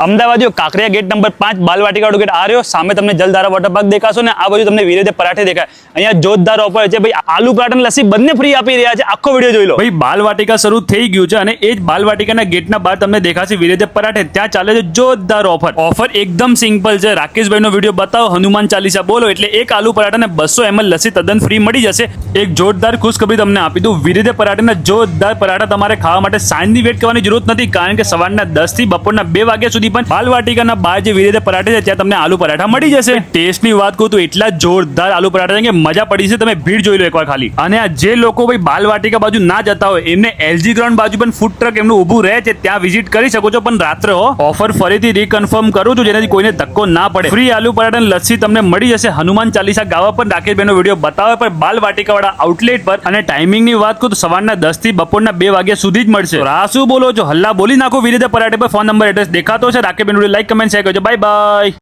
અમદાવાદીઓ Kankaria gate number 5 બાલવાટિકાવાળો gate આ રહ્યો. સામે તમને જલધારા વોટર પાર્ક દેખાશો ને આ બાજુ તમને વીરેદે પરાઠે દેખાય. અહીંયા જોરદાર ઓફર છે ભાઈ. આલુ પરાઠા અને લસ્સી બંને ફ્રી આપી રહ્યા છે. આખો વિડીયો જોઈ લો. ભાઈ બાલવાટિકા શરૂ થઈ ગયું છે અને એ જ બાલવાટિકાના ગેટના બહાર તમને દેખાશે વીરેદે પરાઠે. ત્યાં ચાલે છે જોરદાર ઓફર એકદમ સિમ્પલ છે. રાકેશભાઈનો વિડીયો બતાવો, હનુમાન ચાલીસા બોલો એટલે એક આલુ પરાઠા અને 200 ml લસ્સી તદ્દન ફ્રી મળી જશે. એક જોરદાર ખુશખબરી તમને આપી દઉં. વીરેદે પરાઠાના જોરદાર પરાઠા તમારે ખાવા માટે સાંજની વેટ કરવાની જરૂરત નથી, કારણ કે સવારના 10 થી બપોરના 2 વાગ્યા સુધી પણ બાલવાટિકાના બહાર જે વીરેદે પરાઠે છે ત્યાં તમને આલુ પરાઠા મળી જશે. ટેસ્ટની વાત કરું તો એટલા જોરદાર આલુ પરાઠા છે કે મજા પડી છે. તમે ભીડ જોઈ લો એકવાર ખાલી. અને આ જે લોકો ભાઈ બાલવાટિકા બાજુ ના જતા હોય એમને એલજી ગ્રાઉન્ડ બાજુ પણ ફૂડ ટ્રક એમનું ઊભું રહે છે, ત્યાં વિઝિટ કરી શકો છો. પણ રાત્રે ઓફર ફરીથી રીકન્ફર્મ કરું છું જેનાથી કોઈને ધક્કો ના પડે. ફ્રી આલુ પરાઠા અને લસ્સી તમને મળી જશે. હનુમાન ચાલીસા ગાવા પર રાકેશભાઈનો વિડીયો બતાવે પર બાલવાટિકા વાળા આઉટલેટ પર. અને ટાઈમિંગની વાત કરું તો સવારના 10 થી બપોરના 2 વાગ્યા સુધી જ મળશે. આ શું બોલો છો, હલ્લા બોલી નાખો વીરેદે પરાઠે પર. ફોન નંબર એડ્રેસ દેખાતો છે. રાકેશભાઈનો વિડીયો લાઈક કમેન્ટ શેર કરજો. Bye bye.